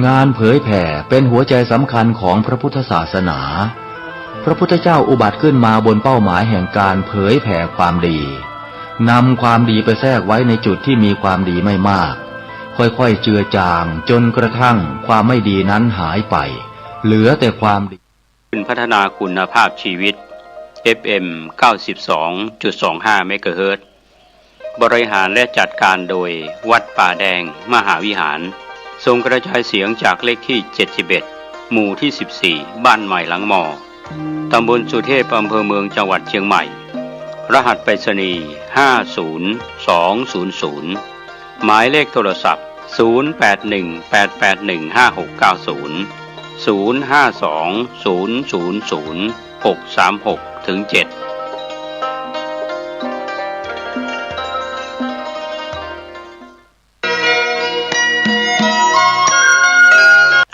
งานเผยแผ่เป็นหัวใจสำคัญของพระพุทธศาสนาพระพุทธเจ้าอุบัติขึ้นมาบนเป้าหมายแห่งการเผยแผ่ความดีนำความดีไปแทรกไว้ในจุดที่มีความดีไม่มากค่อยๆเจือจางจนกระทั่งความไม่ดีนั้นหายไปเหลือแต่ความดีพัฒนาคุณภาพชีวิต FM 92.25 เมกะเฮิรตซ์บริหารและจัดการโดยวัดป่าแดงมหาวิหารส่งกระจายเสียงจากเลขที่71หมู่ที่14บ้านใหม่หลังมอตำบลสุเทพอำเภอเมืองจังหวัดเชียงใหม่รหัสไปรษณีย์50200หมายเลขโทรศัพท์08188185900520000636-7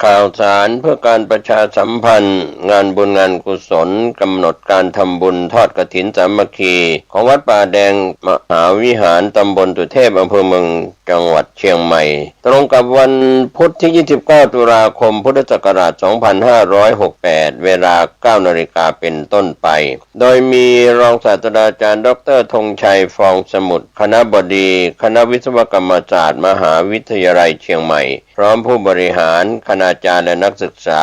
ข่าวสารเพื่อการประชาสัมพันธ์งานบุญงานกุศลกำหนดการทำบุญทอดกฐินสามัคคีของวัดป่าแดงมหาวิหารตำบลสุเทพอำเภอเมืองจังหวัดเชียงใหม่ตรงกับวันพุธที่29ตุลาคมพุทธศักราช2568เวลา 9 นาฬิกาเป็นต้นไปโดยมีรองศาสตราจารย์ดร.ธงชัยฟองสมุทรคณบดีคณะวิศวกรรมศาสตร์มหาวิทยาลัยเชียงใหม่พร้อมผู้บริหารคณาจารย์และนักศึกษา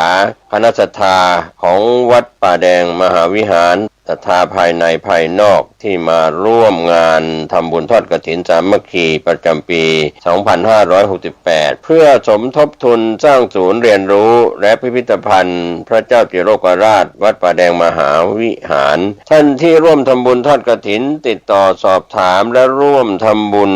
คณะศรัทธาของวัดป่าแดงมหาวิหารศรัทธาภายในภายนอกที่มาร่วมงานทำบุญทอดกฐินสามัคคีประจำปี 2568 เพื่อสมทบทุนสร้างศูนย์เรียนรู้และพิพิธภัณฑ์พระเจ้าจิโรกราชวัดป่าแดงมหาวิหารท่านที่ร่วมทำบุญทอดกฐินติดต่อสอบถามและร่วมทำบุญ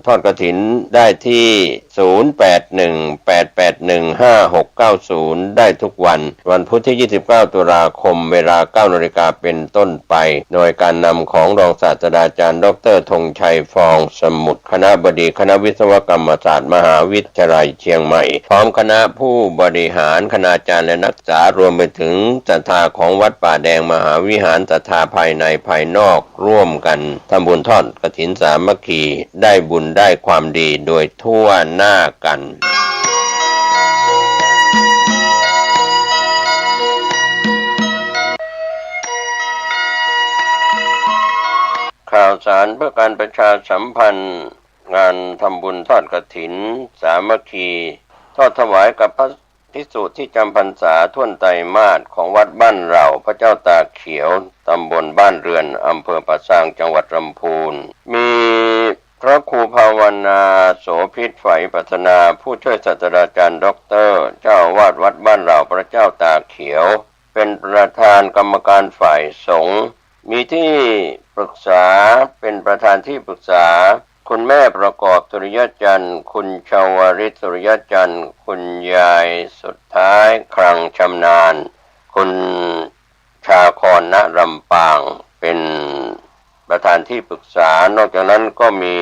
ทอดกฐินได้ที่0818815690ได้ทุกวันพุธที่29ตุลาคมเวลา 9 นาฬิกาเป็นต้นไปโดยการนำของรองศาสตราจารย์ดร.ธงชัยฟองสมุทรคณบดีคณะวิศวกรรมศาสตร์มหาวิทยาลัยเชียงใหม่พร้อมคณะผู้บริหารคณาจารย์และนักศึกษารวมไปถึงศรัทธาของวัดป่าแดงมหาวิหารศรัทธาภายในภายนอกร่วมกันทำบุญทอดกฐินสามัคคีได้บุญได้ความดีโดยทั่วหน้ากันข่าวสารเพื่อการประชาสัมพันธ์งานทำบุญทอดกฐินสามัคคีทอดถวายกับพระภิกษุที่จำพรรษาท่วนไตรมาสของวัดบ้านเราพระเจ้าตากเขียวตำบลบ้านเรือนอำเภอปะซางจังหวัดลำพูนมีพระครูภาวนาโสภิตไฝปัสนาผู้ช่วยศาสตราจารย์ด็อกเตอร์เจ้าอาวาสวัดบ้านเราพระเจ้าตากเขียวเป็นประธานกรรมการฝ่ายสงฆ์มีที่ปรึกษาเป็นประธานที่ปรึกษาคุณแม่ประกอบสุริยจันทร์คุณชาวริศสุริยจันทร์คุณยายสุดท้ายครังชำนาญคุณชาครณลำปางเป็นประธานที่ปรึกษานอกจากนั้นก็มี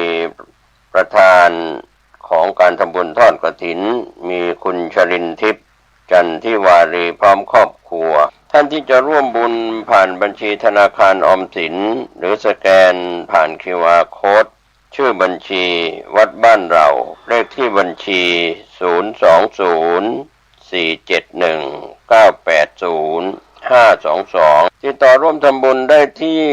ประธานของการทำบุญทอดกฐินมีคุณชลินทิพย์จันทิวารีพร้อมครอบครัวท่านที่จะร่วมบุญผ่านบัญชีธนาคารออมสินหรือสแกนผ่าน QR Code ชื่อบัญชีวัดบ้านเราเลขที่บัญชี020-471-980-522ติดต่อร่วมทำบุญได้ที่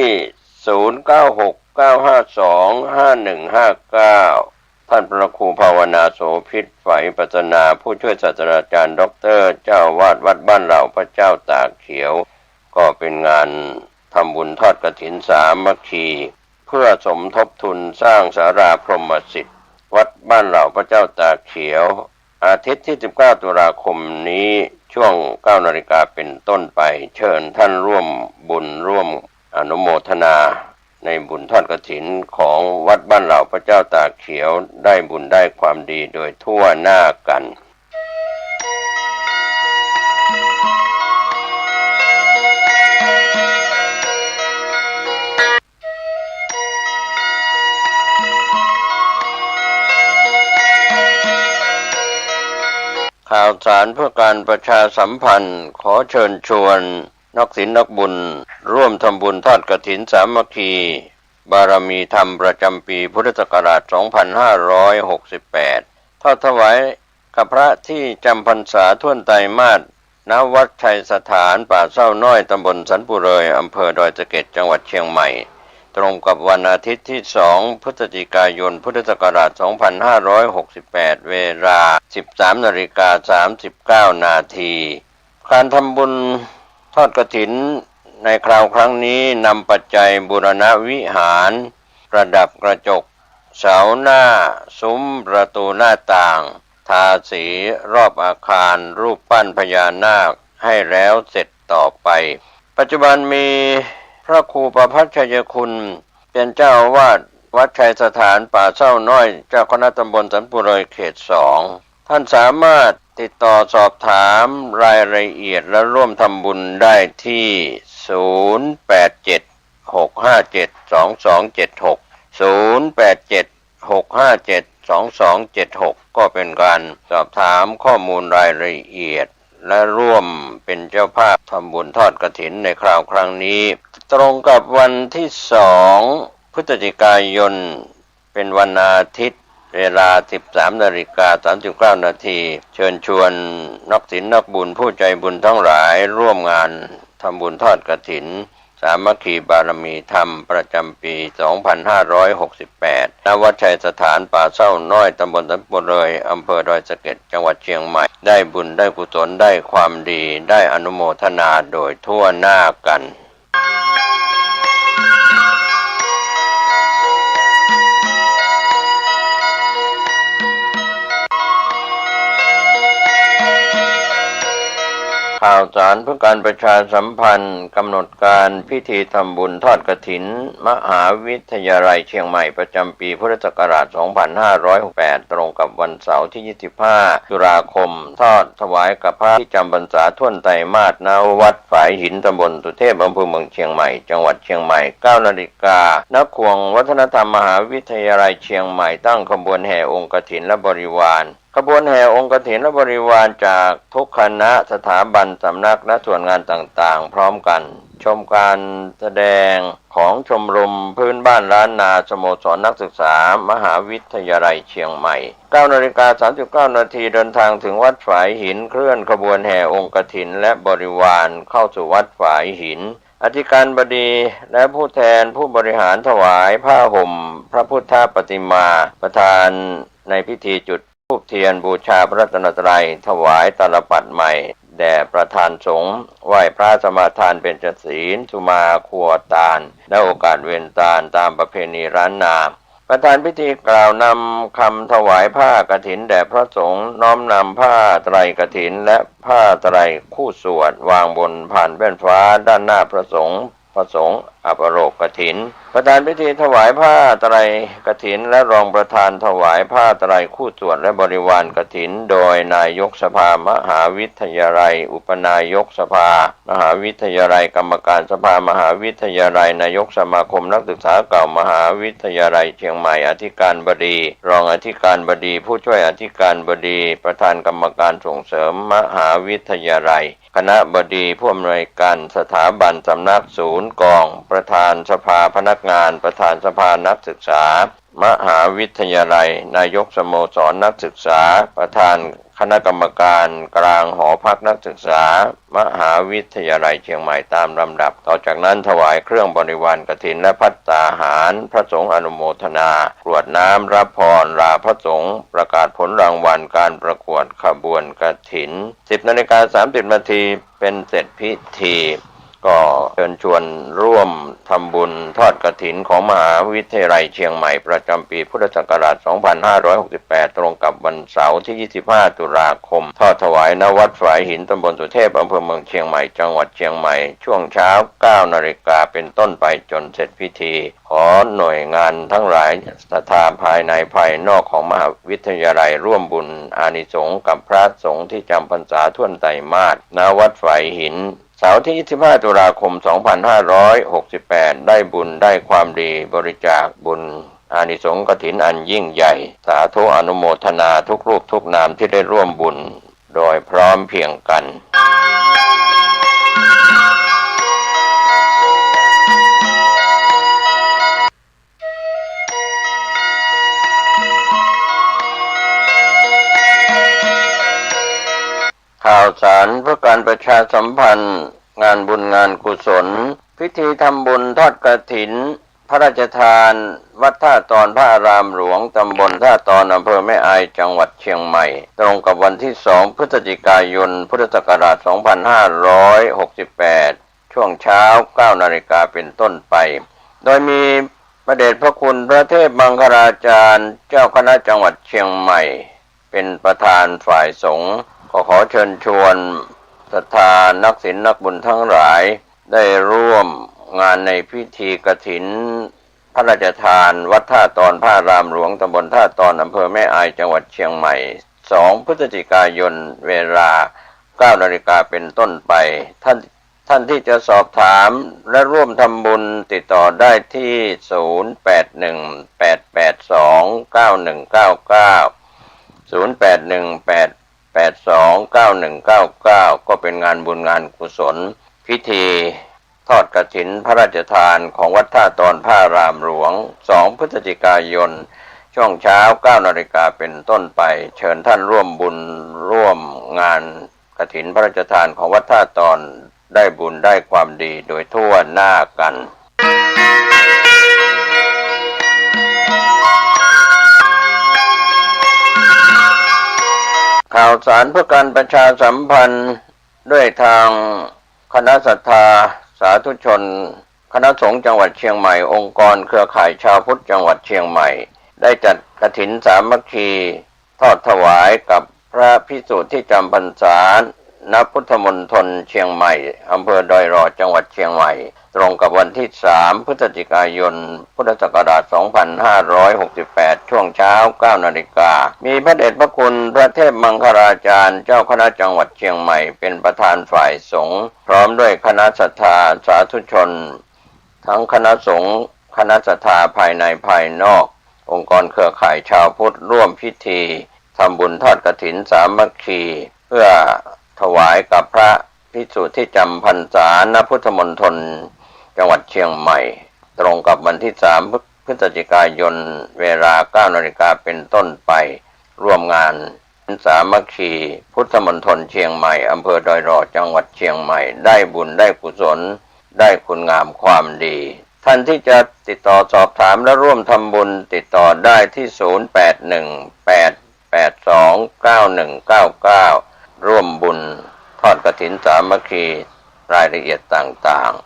0969525159ท่านพระครูภาวนาโสภิตไฝปัสนาผู้ช่วยศาสตราจารย์ด็อกเตอร์เจ้าอาวาสวัดบ้านเราพระเจ้าตากเขียวก็เป็นงานทำบุญทอดกฐินสามัคคีเพื่อสมทบทุนสร้างศาลาพรหมสิทธิ์วัดบ้านเราพระเจ้าตากเขียวอาทิตย์ที่19ตุลาคมนี้ช่วง 9 นาฬิกาเป็นต้นไปเชิญท่านร่วมบุญร่วมอนุโมทนาในบุญทอดกฐินของวัดบ้านเราพระเจ้าตากเขียวได้บุญได้ความดีโดยทั่วหน้ากันข่าวสารเพื่อการประชาสัมพันธ์ขอเชิญชวนนักศีลนักบุญร่วมทำบุญทอดกฐินสามัคคีบารมีธรรมประจำปีพุทธศักราช 2568 ทอดถวายก กับพระที่จำพรรษาท่วนไตรมาสณวัดชัยสถานป่าเศร้าน้อยตำบลสันปุเรยอำเภอดอยสะเก็ดจังหวัดเชียงใหม่ตรงกับวันอาทิตย์ที่2พฤศจิกายนพุทธศักราช2568เวลา 13:39 นาทีการทำบุญทอดกฐินในคราวครั้งนี้นำปัจจัยบูรณวิหารประดับกระจกเสาหน้าซุ้มประตูหน้าต่างทาสีรอบอาคารรูปปั้นพญานาคให้แล้วเสร็จต่อไปปัจจุบันมีพระครูประภัชชัยคุณเป็นเจ้าอาวาสวัดชัยสถานป่าเศร้าน้อยเจ้าคณะตำบลสันปุเรยเขต 2ท่านสามารถติดต่อสอบถามรายละเอียดและร่วมทำบุญได้ที่ 0876572276 0876572276 ก็เป็นการสอบถามข้อมูลรายละเอียดและร่วมเป็นเจ้าภาพทำบุญทอดกฐินในคราวครั้งนี้ตรงกับวันที่2พฤศจิกายนเป็นวันอาทิตย์เวลา 13:39 นาทีเชิญชวนนักศีลนักบุญผู้ใจบุญทั้งหลายร่วมงานทำบุญทอดกฐินสามัคคีบารมีธรรมประจำปี 2568 ณ วัดชัยสถานป่าเศร้าน้อยตำบลสันปุเรยอำเภอดอยสะเก็ดจังหวัดเชียงใหม่ได้บุญได้กุศลได้ความดีได้อนุโมทนาโดยทั่วหน้ากันข่าวสารเพื่อการประชาสัมพันธ์กำหนดการพิธีทำบุญทอดกฐินมหาวิทยาลัยเชียงใหม่ประจำปีพุทธศักราช 2568 ตรงกับวันเสาร์ที่ 25 ตุลาคมทอดถวายกับพระที่จำพรรษาท่วนไตรมาสณวัดฝายหินตำบลสุเทพอำเภอเมืองเชียงใหม่จังหวัดเชียงใหม่ 9 นาฬิกาณควงวัฒนธรรมมหาวิทยาลัยเชียงใหม่ตั้งขบวนแห่องค์กฐินและบริวารขบวนแห่องค์กฐินและบริวารจากทุกคณะสถาบันสำนักและส่วนงานต่างๆพร้อมกันชมการแสดงของชมรมพื้นบ้านล้านนาสโมสรนักศึกษามหาวิทยาลัยเชียงใหม่ 9:39 นาทีเดินทางถึงวัดฝายหินเคลื่อนขบวนแห่องค์กฐินและบริวารเข้าสู่วัดฝายหินอธิการบดีและผู้แทนผู้บริหารถวายผ้าห่มพระพุทธปฏิมาประธานในพิธีจุดธูปเทียนบูชาพระรัตนตรัยถวายตาลปัดใหม่แด่ประธานสงฆ์ไหว้พระสมาทานเบญจศีลสุมาครัวตาลและโอกาสเวียนตาลตามประเพณีร้านนาประธานพิธีกล่าวนำคำถวายผ้ากฐินแด่พระสงฆ์น้อมนำผ้าไตรกฐินและผ้าไตรคู่สวดวางบนผ่านแว่นฟ้าด้านหน้าพระสงฆ์อัปโรกกฐินประธานพิธีถวายผ้าไตรกฐินและรองประธานถวายผ้าไตรคู่สวดและบริวารกฐินโดยนายกสภามหาวิทยาลัยอุปนายกสภามหาวิทยาลัยกรรมการสภามหาวิทยาลัยนายกสมาคมนักศึกษาเก่ามหาวิทยาลัยเชียงใหม่อธิการบดีรองอธิการบดีผู้ช่วยอธิการบดีประธานกรรมการส่งเสริมมหาวิทยาลัยคณะบดีผู้อำนวยการสถาบันสำนักศูนย์กองประธานสภาพนักงานประธานสภานักศึกษามหาวิทยาลัยนายกสโมสรนักศึกษาประธานคณะกรรมการกลางหอพักนักศึกษามหาวิทยาลัยเชียงใหม่ตามลำดับต่อจากนั้นถวายเครื่องบริวารกฐินและภัตตาหารพระสงฆ์อนุโมทนากรวดน้ำรับพรลาพระสงฆ์ประกาศผลรางวัลการประกวดขบวนกฐิน 10:30 นาทีเป็นเสร็จพิธีก็เชิญชวนร่วมทำบุญทอดกฐินของมหาวิทยาลัยเชียงใหม่ประจำปีพุทธศักราช 2568 ตรงกับวันเสาร์ที่ 25 ตุลาคมทอดถวายณวัดฝายหินตำบลสุเทพอำเภอเมืองเชียงใหม่จังหวัดเชียงใหม่ช่วงเช้า 9 นาฬิกาเป็นต้นไปจนเสร็จพิธีขอหน่วยงานทั้งหลายศรัทธาภายในภายนอกของมหาวิทยาลัยร่วมบุญอานิสงส์กับพระสงฆ์ที่จำพรรษาท่วนไตรมาสณวัดฝายหินเสาร์ที่ 25 ตุลาคม 2568 ได้บุญได้ความดีบริจาคบุญอานิสงส์กฐินอันยิ่งใหญ่สาธุอนุโมทนาทุกรูปทุกนามที่ได้ร่วมบุญโดยพร้อมเพรียงกัน สารเพื่อการประชาสัมพันธ์งานบุญงานกุศลพิธีทำบุญทอดกฐินพระราชทานวัดท่าตอนพระอารามหลวงตำบลท่าตอนอำเภอแม่อายจังหวัดเชียงใหม่ตรงกับวันที่2พฤศจิกายนพุทธศักราช2568ช่วงเช้า 9 นาฬิกาเป็นต้นไปโดยมีพระเดชพระคุณพระเทพมังคลาจารย์เจ้าคณะจังหวัดเชียงใหม่เป็นประธานฝ่ายสงฆ์ขอเชิญชวนศรัทธานักศีลนักบุญทั้งหลายได้ร่วมงานในพิธีกฐินพระราชทานวัดท่าตอนพระอารามหลวงตำบลท่าตอนอำเภอแม่อายจังหวัดเชียงใหม่2 พฤศจิกายนเวลา 9 นาฬิกาเป็นต้นไปท่านที่จะสอบถามและร่วมทำบุญติดต่อได้ที่ 0818829199 ก็เป็นงานบุญงานกุศลพิธีทอดกฐินพระราชทานของวัดท่าตอนพระอารามหลวง2 พฤศจิกายนช่วงเช้า 9 นาฬิกาเป็นต้นไปเชิญท่านร่วมบุญร่วมงานกฐินพระราชทานของวัดท่าตอนได้บุญได้ความดีโดยทั่วหน้ากันข่าวสารเพื่อการประชาสัมพันธ์ด้วยทางคณะศรัทธาสาธุชนคณะสงฆ์จังหวัดเชียงใหม่องค์กรเครือข่ายชาวพุทธจังหวัดเชียงใหม่ได้จัดกฐินสามัคคีทอดถวายกับพระภิกษุที่จำพรรษาณพุทธมณฑลเชียงใหม่อำเภอดอยหล่อจังหวัดเชียงใหม่ตรงกับวันที่3 พฤศจิกายนพุทธศักราช2568ช่วงเช้า 9 นาฬิกามีพระเดชพระคุณพระเทพมังคลาจารย์เจ้าคณะจังหวัดเชียงใหม่เป็นประธานฝ่ายสงฆ์พร้อมด้วยคณะศรัทธาสาธุชนทั้งคณะสงฆ์คณะศรัทธาภายในภายนอกองค์กรเครือข่ายชาวพุทธร่วมพิธีทำบุญทอดกฐินสามัคคีเพื่อถวายกับพระภิกษุที่จำพรรษาณพุทธมณฑลจังหวัดเชียงใหม่ตรงกับวันที่3 พฤศจิกายนเวลา 9 นาฬิกาเป็นต้นไปร่วมงานสามัคคีพุทธมณฑลเชียงใหม่อำเภอดอยหล่อจังหวัดเชียงใหม่ได้บุญได้กุศลได้คุณงามความดีท่านที่จะติดต่อสอบถามและร่วมทำบุญติดต่อได้ที่ 0818829199 ร่วมบุญทอดกฐินสามัคคีรายละเอียดต่างๆ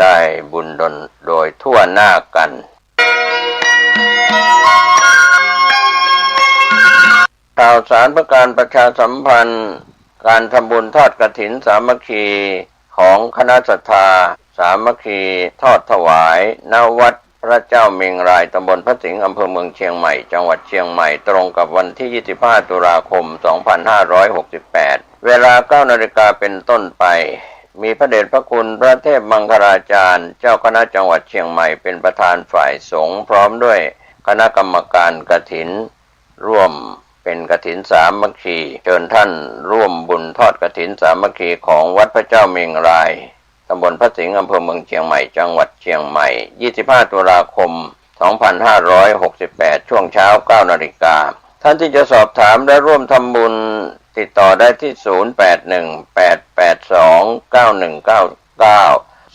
ได้บุญโดยทั่วหน้ากันข่าวสารเพื่อการประชาสัมพันธ์การทำบุญทอดกฐินสามัคคีของคณะศรัทธาสามัคคีทอดถวายณวัดพระเจ้าเมงรายตำบลพระสิงห์อำเภอเมืองเชียงใหม่จังหวัดเชียงใหม่ตรงกับวันที่25 ตุลาคม 2568เวลา 9 นาฬิกาเป็นต้นไปมีพระเดชพระคุณพระเทพมังคลาจารย์เจ้าคณะจังหวัดเชียงใหม่เป็นประธานฝ่ายสงฆ์พร้อมด้วยคณะกรรมการกฐินร่วมเป็นกฐินสามัคคีเชิญท่านร่วมบุญทอดกฐินสามัคคีของวัดพระเจ้าเมงรายตำบลพระสิงห์อำเภอเมืองเชียงใหม่จังหวัดเชียงใหม่25 ตุลาคม 2568ช่วงเช้า 9 นาฬิกาท่านที่จะสอบถามและร่วมทำบุญติดต่อได้ที่ 0818829199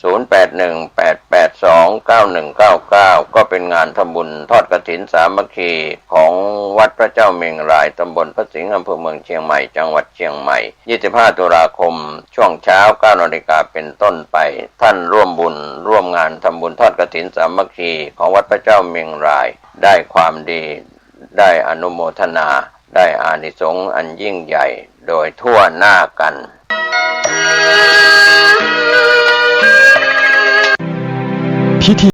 0818829199 ก็เป็นงานทำบุญทอดกฐินสามัคคีของวัดพระเจ้าเมงรายตำบลพระสิงห์อำเภอเมืองเชียงใหม่จังหวัดเชียงใหม่25 ตุลาคมช่วงเช้า 9 นาฬิกาเป็นต้นไปท่านร่วมบุญร่วมงานทำบุญทอดกฐินสามัคคีของวัดพระเจ้าเมงรายได้ความดีได้อนุโมทนาได้อานิสงส์อันยิ่งใหญ่โดยทั่วหน้ากันพิธี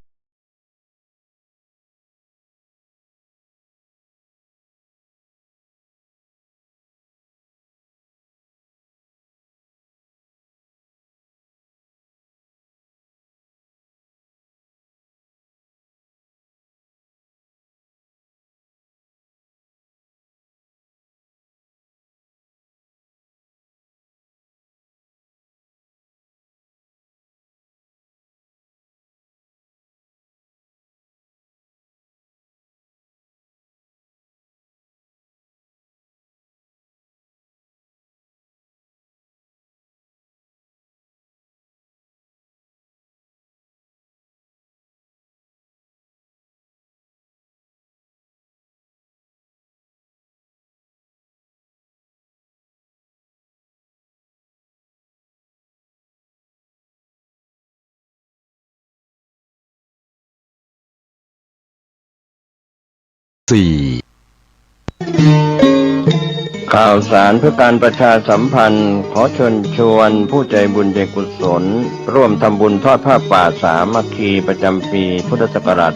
ข่าวสารเพื่อการประชาสัมพันธ์ขอเชิญชวนผู้ใจบุญใจกุศลร่วมทำบุญทอดผ้าป่าสามัคคีประจำปีพุทธศักราช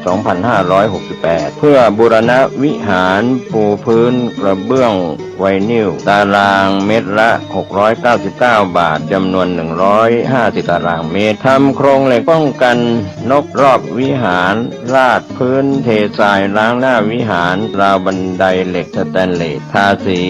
2568 เพื่อบูรณะวิหารปูพื้นกระเบื้องไวนิลตารางเมตรละ 699 บาทจำนวน 150 ตารางเมตรทำโครงเหล็กป้องกันนกรอบวิหารราดพื้นเททรายล้างหน้าวิหารราวบันไดเหล็กสแตนเลสทาสี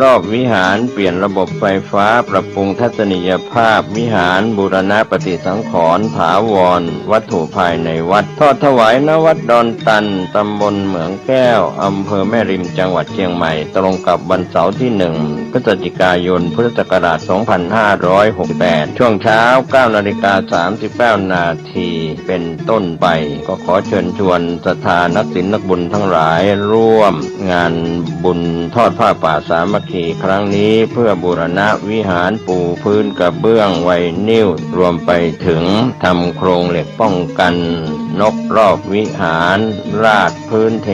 รอบวิหารเปลี่ยนระบบไฟฟ้าปรับปรุงทัศนียภาพวิหารบูรณะปฏิสังขรณ์ถาวรวัตถุภายในวัดทอดถวายณวัดดอนตันตำบลเหมืองแก้วอำเภอแม่ริมจังหวัดเชียงใหม่ตรงกับวันเสาร์ที่ 1 พฤศจิกายนพุทธศักราช 2568 ช่วงเช้า 9:39 นาทีเป็นต้นไปก็ขอเชิญชวนศรัทธานักศีลนักบุญทั้งหลายร่วมงานบุญทอดผ้าป่าสามัคคีครั้งนี้เพื่อบูรณะวิหารปูพื้นกระเบื้องไวนิลรวมไปถึงทำโครงเหล็กป้องกันนกรอบวิหารราดพื้นเท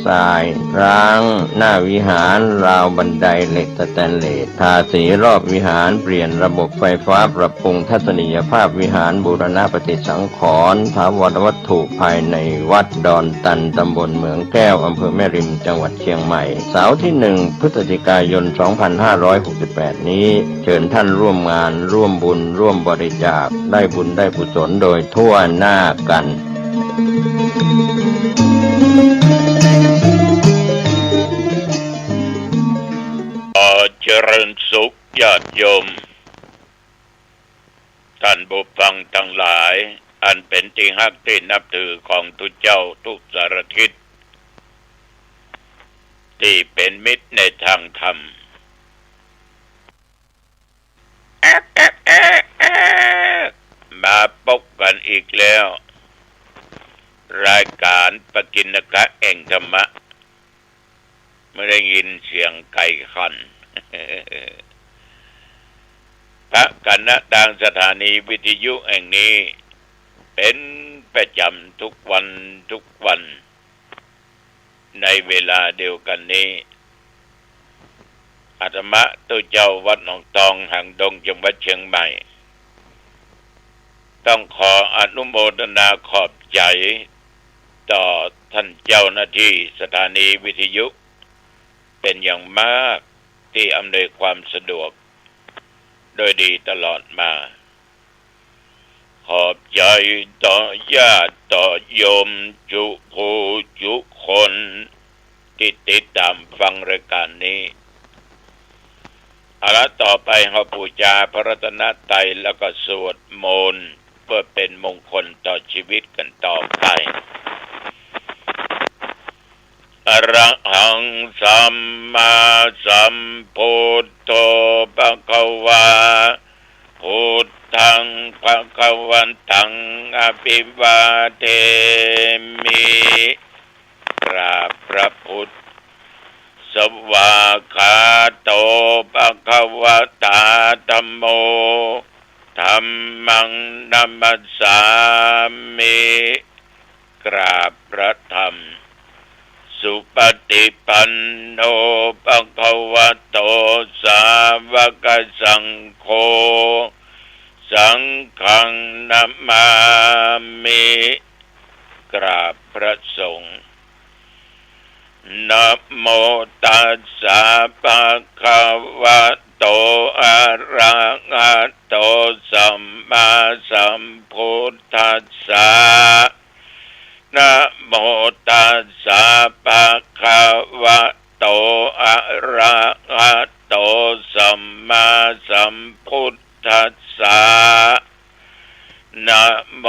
ทรายร้างหน้าวิหารราวบันไดเหล็กสแตนเลสทาสีรอบวิหารเปลี่ยนระบบไฟฟ้าปรับปรุงทัศนียภาพวิหารบูรณะปฏิสังขรณ์ถาวรวัตถุภายในวัดดอนตันตำบลเหมืองแก้วอำเภอแม่ริมจังหวัดเชียงใหม่เสาร์ที่ 1 พฤศจิกายน 2568 นี้เชิญท่านร่วมงานร่วมบุญร่วมบริจาคได้บุญได้กุศลโดยทั่วหน้ากันเจริญสุขญาติโยมท่านผู้ฟังทั้งหลายอันเป็นที่ฮักที่นับถือของทุกเจ้าทุกสารทิศที่เป็นมิตรในทางธรรมมาพบกันอีกแล้วรายการปกิณกะแห่งธรรมะไม่ได้ยินเสียงไก่ขันพระคณะดังสถานีวิทยุแห่งนี้เป็นประจำทุกวันในเวลาเดียวกันนี้อาตมาตัวเจ้าวัดหนองตองหางดงจังหวัดเชียงใหม่ต้องขออนุโมทนาขอบใจต่อท่านเจ้าหน้าที่สถานีวิทยุเป็นอย่างมากที่อำนวยความสะดวกโดยดีตลอดมาขอบใจต่อญาติต่อโยมทุกคนที่ติดตามฟังรายการนี้เอาละต่อไปเราบูชาพระรัตนตรัยแล้วก็สวดมนต์เพื่อเป็นมงคลต่อชีวิตกันต่อไปอรหังสัมมาสัมพุทโธภควาพุทธังภควันตังอภิวาเทมิกราบพระพุทธสวากขาโตภควตาธัมโมธัมมังนัมมัสสามิกราบพระธรรมสุปฏิปันโนภควโตสาวกสังโฆสังฆังนัมมามิกราบพระสงฆ์นะโมตัสสะภะคะวะโตอะระหะโตสัมมาสัมพุทธัสสะนะโมตัสสะภะคะวะโตอะระหะโตสัมมาสัมพุทธัสสะนะโม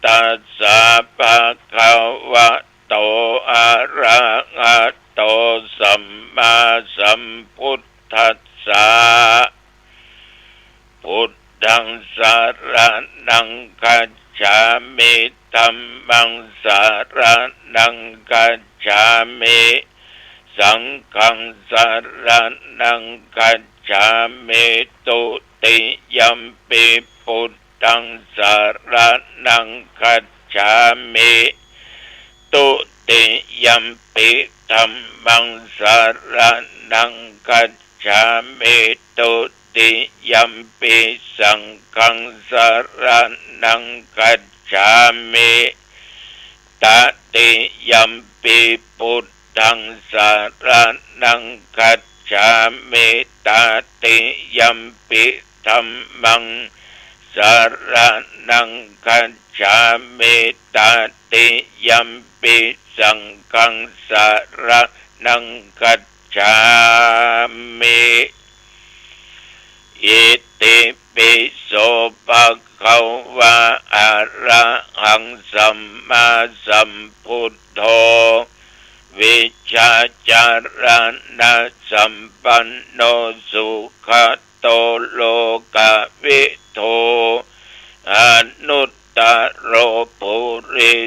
ตัสสะภะคะวะโตอะระหะโตสัมมาสัมพุทธัสสะพุทธังสรณังคัจฉามิธัมมังสรณังคัจฉามิสังฆังสรณังคัจฉามิตุติยัมปิพุทธังสรณังคัจฉามิตุติยัมปิ ธัมมังสรณังคัจฉามิตุติยัมปิสังฆังสรณังคัจฉามิตติยัมปิพุทธังสรณังคัจฉามิตติยัมปิธัมมังสรณังคัจฉามิตติยัมปิสังฆังสรณังคัจฉามิอิติปิโสภะคะวะอะระหังสัมมาสัมพุทโธวิชาจารณะสัมปันโนสุขโตโลกวิโทอนุตตโรปุริ